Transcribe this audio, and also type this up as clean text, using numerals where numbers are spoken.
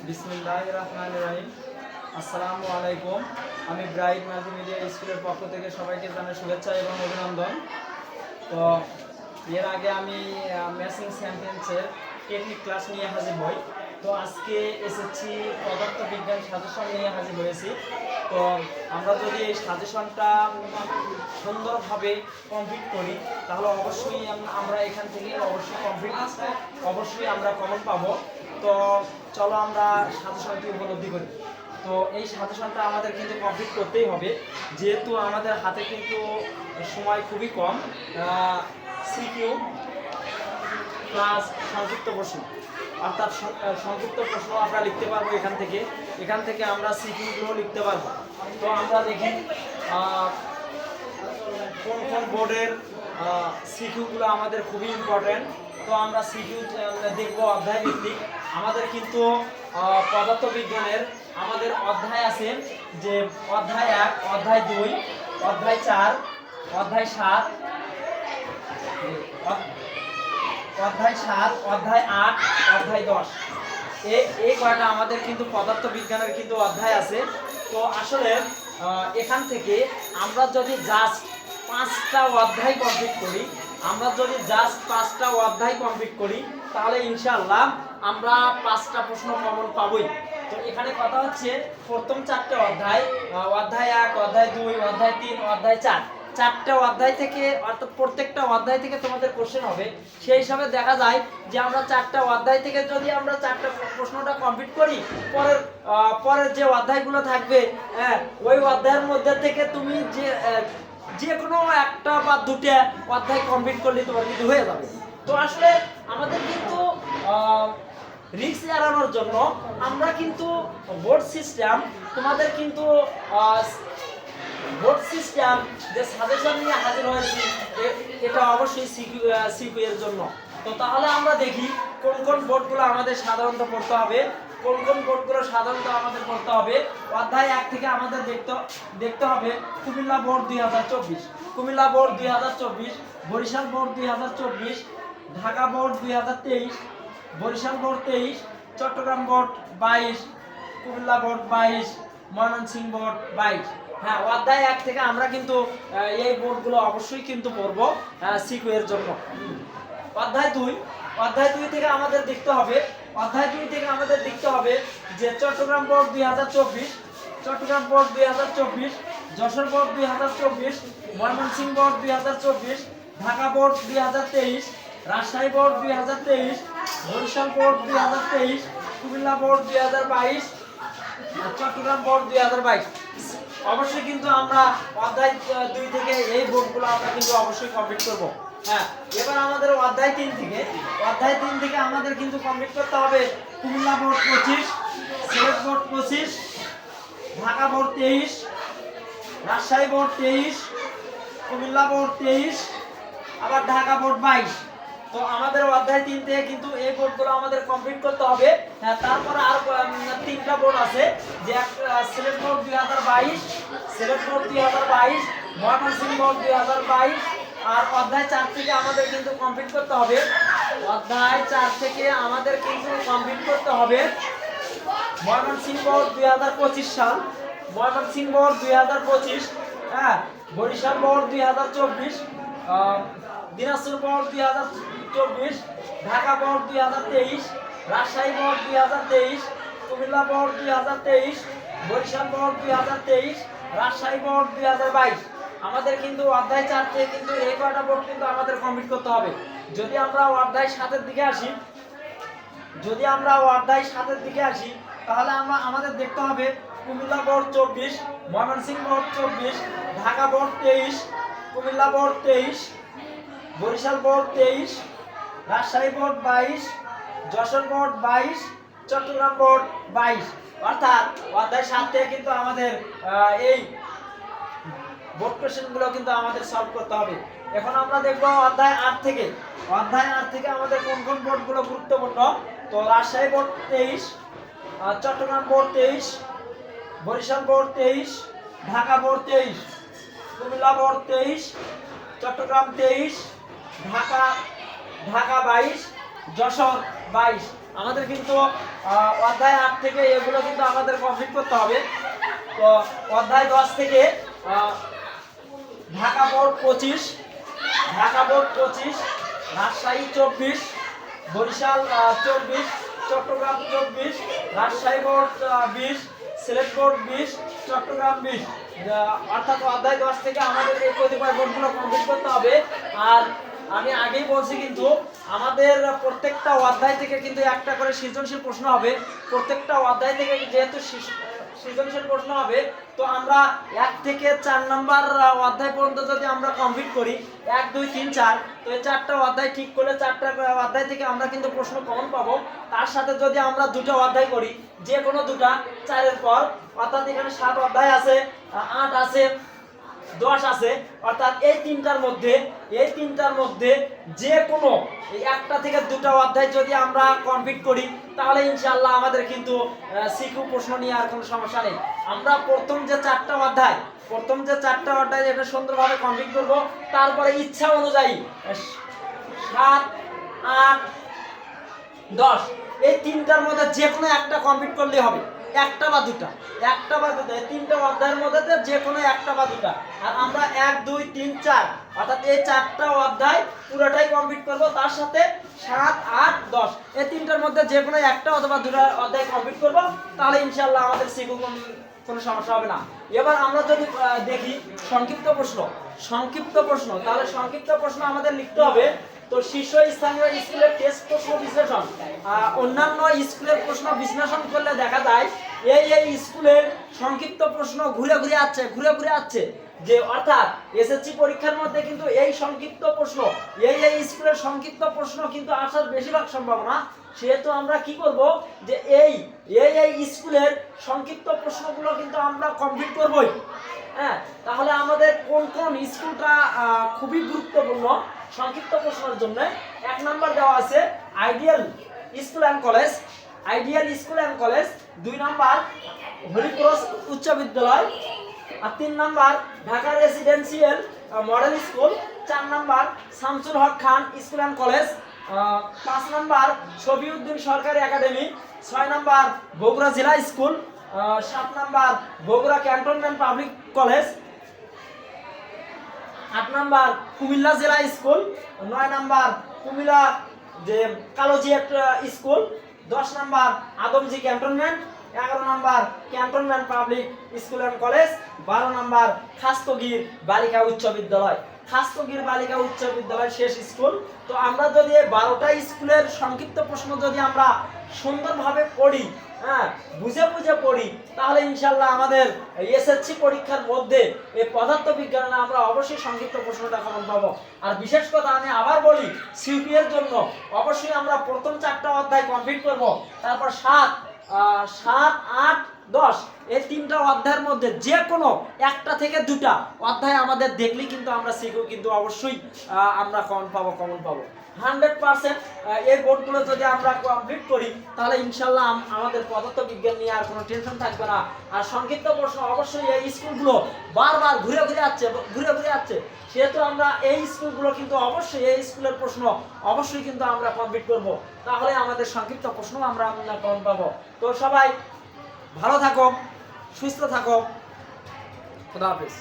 বিসমিল্লাহির রহমানির রহিম। আসসালামু আলাইকুম। আমি ব্রাইট মাল্টিমিডিয়া স্কুলের পক্ষ থেকে সবাইকে জানাই শুভেচ্ছা এবং অভিনন্দন। তো এর আগে আমি ম্যাচিং চ্যাম্পিয়নসের টেকনিক ক্লাস নিয়ে হাজির হই। তো আজকে এসএসসি পদার্থবিজ্ঞান সাজেশন নিয়ে হাজির হয়েছি। তো আমরা যদি এই সাজেশনটা সুন্দরভাবে কমপ্লিট করি তাহলে অবশ্যই আমরা এখান থেকে অবশ্যই আমরা কমন পাবো। তো চলো আমরা সাজেশনটি উপলব্ধি করি। তো এই সাজেশনটা আমাদের কিন্তু কমপ্লিট করতেই হবে, যেহেতু আমাদের হাতে কিন্তু সময় খুবই কম। সিকিউ প্লাস সংযুক্ত প্রশ্ন, অর্থাৎ সংযুক্ত প্রশ্ন আমরা লিখতে পারবো এখান থেকে আমরা সিকিউগুলো লিখতে পারবো। তো আমরা দেখি কোন কোন বোর্ডের সিকিউগুলো আমাদের খুবই ইম্পর্টেন্ট। তো আমরা সিকিউ দেখবো অধ্যায় ভিত্তিক। আমাদের কিন্তু পদার্থবিজ্ঞানের আমাদের অধ্যায় আছে, যে অধ্যায় 1, অধ্যায় 2, অধ্যায় 4, অধ্যায় 7, অধ্যায় 8, অধ্যায় 10। এই কয়টা আমাদের কিন্তু পদার্থবিজ্ঞানের কিন্তু অধ্যায় আছে। তো আসলে এখান থেকে আমরা যদি জাস্ট 5টা অধ্যায় কমপ্লিট করি তাহলে ইনশাআল্লাহ আমরা 5টা প্রশ্ন কমন পাবই। তো এখানে কথা হচ্ছে প্রথম 4টে অধ্যায়, অধ্যায় 1, অধ্যায় 2, অধ্যায় 3, অধ্যায় 4, 4টে অধ্যায় থেকে, অর্থাৎ প্রত্যেকটা অধ্যায় থেকে তোমাদের কোশ্চেন হবে। সেই হিসাবে দেখা যায় যে আমরা 4টা অধ্যায় থেকে যদি আমরা 4টা প্রশ্নটা কমপ্লিট করি, পরের যে অধ্যায়গুলো থাকবে ওই অধ্যায়ের মধ্যে থেকে তুমি যে কোনো একটা বা দুটো অধ্যায় কমপ্লিট করলে তোমার কিন্তু হয়ে যাবে। তো আসলে আমাদের কিন্তু রিস্ক এড়ানোর জন্য আমরা কিন্তু বোর্ড সিস্টেম যে সাজেশন নিয়ে হাজির হয়েছি, এটা অবশ্যই সিকিউ এর জন্য। তো তাহলে আমরা দেখি কোন কোন বোর্ডগুলো আমাদের সাধারণত পড়তে হবে। অধ্যায় 1 থেকে আমাদের দেখতে হবে Comilla board 2024, Barishal board 2024, Dhaka board 2023, Barishal board 23, Chattogram board 22, Comilla board 22, Mymensingh board 22। হ্যাঁ, অধ্যায় 1 থেকে আমরা কিন্তু এই বোর্ডগুলো অবশ্যই কিন্তু পড়বো সিকিউ এর জন্য। অধ্যায় 2 থেকে আমাদের দেখতে হবে যে Chattogram board 2024, Jashore board 2024, Mymensingh board 2024, Dhaka board 2023, Rajshahi board 2023, Barishal board 2023, Comilla board 2022, Chattogram board 2022। অবশ্যই কিন্তু আমরা অধ্যায় 2 থেকে এই বোর্ডগুলো আমরা কিন্তু অবশ্যই কমপ্লিট করব। হ্যাঁ, এবার আমাদের অধ্যায় 3 থেকে আমাদের কিন্তু কমপ্লিট করতে হবে Comilla board 25, Sylhet board 25, Dhaka board 23, Rajshahi board 23, Comilla board 23, আবার ঢাকা বোর্ড 22। তো আমাদের অধ্যায় 3 থেকে কিন্তু এই বোর্ডগুলো আমাদের কমপ্লিট করতে হবে। হ্যাঁ, তারপরে আর 3টা বোর্ড আছে, যে সিলেট বোর্ড 2022, ময়মনসিংহ বোর্ড 2022। আর অধ্যায় 4 থেকে আমাদের কিন্তু কমপ্লিট করতে হবে ময়মনসিংহ বোর্ড 2025 সাল, হ্যাঁ, Barishal board 2024, Dinajpur board 2024, Dhaka board 2023, Rajshahi board 2023, Comilla board 2023, Barishal board 2023, Rajshahi board 2022। আমাদের কিন্তু অধ্যায় 4 থেকে কিন্তু এই কয়টা বোর্ড কিন্তু আমাদের কমপ্লিট করতে হবে। যদি আমরা অধ্যায় 7-এর দিকে আসি তাহলে আমাদের দেখতে হবে Comilla board 24, Mymensingh board 24, Dhaka board 23, Comilla board 23, Barishal board 23, Rajshahi board 22, Jashore board 22, Chattogram board 22। অর্থাৎ অধ্যায় 7 থেকে কিন্তু আমাদের এই বোর্ড কোশ্চেনগুলো কিন্তু আমাদের সলভ করতে হবে। এখন আমরা দেখব অধ্যায় 8 থেকে আমাদের কোন কোন বোর্ডগুলো গুরুত্বপূর্ণ। তো Rajshahi board 23, Chattogram board 23, Barishal board 23, Dhaka board 23, Comilla board 23, Chattogram 23, Dhaka 22, Jashore 22। আমাদের কিন্তু অধ্যায় 8 থেকে এগুলো কিন্তু আমাদের কমপ্লিট করতে হবে। তো অধ্যায় 10 থেকে Dhaka board 25, Rajshahi 24, Barishal 24, Chattogram 24, Rajshahi board 20, Sylhet board 20, Chattogram 20। অর্থাৎ অধ্যায় 10 থেকে আমাদের এই কতিপয় বোর্ডগুলো কমপ্লিট করতে হবে। আর আমি আগেই বলছি কিন্তু আমাদের প্রত্যেকটা অধ্যায় থেকে কিন্তু একটা করে সৃজনশীল প্রশ্ন হবে। প্রত্যেকটা অধ্যায় থেকে যেহেতু সৃজনশীল প্রশ্ন হবে, তো আমরা 1 থেকে 4 নাম্বার অধ্যায় পর্যন্ত যদি আমরা কমপ্লিট করি, 1 2 3 4, তো এই 4টা অধ্যায় ঠিক করলে 4টা অধ্যায় থেকে আমরা কিন্তু প্রশ্ন কমন পাবো। তার সাথে যদি আমরা 2টা অধ্যায় করি, যে কোনো 2টা 4-এর পর, অর্থাৎ এখানে 7 অধ্যায় আছে, 8 আছে, 10 আছে, অর্থাৎ এই তিনটার মধ্যে যে কোনো একটা থেকে 2টা অধ্যায় যদি আমরা কমপ্লিট করি, তাহলে ইনশাআল্লাহ আমাদের কিন্তু সিকিউ প্রশ্ন নিয়ে আর কোনো সমস্যা নেই। আমরা প্রথম যে 4টা অধ্যায় এটা সুন্দরভাবে কমপ্লিট করব। তারপরে ইচ্ছা অনুযায়ী 7 8 10 এই তিনটার মধ্যে যে কোনো একটা কমপ্লিট করলেই হবে। একটা বা দুটা এই 3টা অধ্যায়ের মধ্যে যে কোনো একটা বা দুটা। আর আমরা 1 2 3 4 অর্থাৎ এই 4টা অধ্যায় পুরোটাই কমপ্লিট করব। তার সাথে 7 8 10 এই 3টার মধ্যে যে কোনো একটা অথবা দুটা অধ্যায় কমপ্লিট করব, তাহলে ইনশাআল্লাহ আমাদের সিকিউ কোনো সমস্যা হবে না। এবার আমরা যদি দেখি সংক্ষিপ্ত প্রশ্ন, তাহলে সংক্ষিপ্ত প্রশ্ন আমাদের লিখতে হবে। তো শীর্ষস্থানীয় স্কুলের টেস্ট প্রশ্ন বিশ্লেষণ, অন্যান্য স্কুলের প্রশ্ন বিশ্লেষণ করলে দেখা যায় এই স্কুলের সংক্ষিপ্ত প্রশ্ন ঘুরে ঘুরে আসছে যে, অর্থাৎ এসএসসি পরীক্ষার মধ্যে কিন্তু এই সংক্ষিপ্ত প্রশ্ন এই স্কুলের সংক্ষিপ্ত প্রশ্ন কিন্তু আসার বেশিরভাগ সম্ভাবনা। সেহেতু আমরা কি করব, যে এই স্কুলের সংক্ষিপ্ত প্রশ্নগুলো কিন্তু আমরা কমপ্লিট করবই। হ্যাঁ, তাহলে আমাদের কোন স্কুলটা খুবই গুরুত্বপূর্ণ সংক্ষিপ্ত প্রশ্নের জন্য। 1 নাম্বার দেওয়া আছে ideal school and college, 2 number Holy Cross উচ্চ বিদ্যালয়, আর 3 number Dhaka residential model school, 4 number Shamsul Haque Khan school and college, 5 number Shafiuddin সরকারি একাডেমি, 6 নাম্বার বগুড়া জেলা school, 7 number Bogura cantonment public college, 8 number Comilla জেলা স্কুল, 9 নাম্বার কুমিল্লা যে collegiate school, 10 number Adamjee cantonment, 11 number cantonment public school and college, 12 number Khastagir বালিকা উচ্চ বিদ্যালয়, শেষ স্কুল। তো আমরা যদি 12টা স্কুলের সংক্ষিপ্ত প্রশ্ন যদি আমরা সুন্দরভাবে পড়ি, হ্যাঁ, বুঝে পড়ি, তাহলে ইনশাআল্লাহ আমাদের এসএসসি পরীক্ষার মধ্যে এই পদার্থ বিজ্ঞানে আমরা অবশ্যই সংক্ষিপ্ত প্রশ্নটা কমন পাবো। আর বিশেষ কথা আমি আবার বলি, সিউপি এর জন্য অবশ্যই আমরা প্রথম 4টা অধ্যায় কমপ্লিট করব। তারপর 7 8 10 এই 3টা অধ্যায়ের মধ্যে যে কোনো একটা থেকে 2টা অধ্যায় আমাদের দেখলেই কিন্তু আমরা সিকিউ কিন্তু অবশ্যই আমরা কমন পাবো 100%। এই বোর্ডগুলো যদি আমরা কমপ্লিট করি, তাহলে ইনশাআল্লাহ আমাদের পদার্থ বিজ্ঞান নিয়ে আর কোনো টেনশন থাকবে না। আর সংক্ষিপ্ত প্রশ্ন অবশ্যই এই স্কুলগুলো বারবার ঘুরে আসছে, সেহেতু আমরা এই স্কুলগুলো কিন্তু অবশ্যই এই স্কুলের প্রশ্ন অবশ্যই কিন্তু আমরা কমপ্লিট করব। তাহলে আমাদের সংক্ষিপ্ত প্রশ্ন আমরা কমন পাবো। তো সবাই ভালো থাকো, সুস্থ থাকো, খোদা হাফেজ।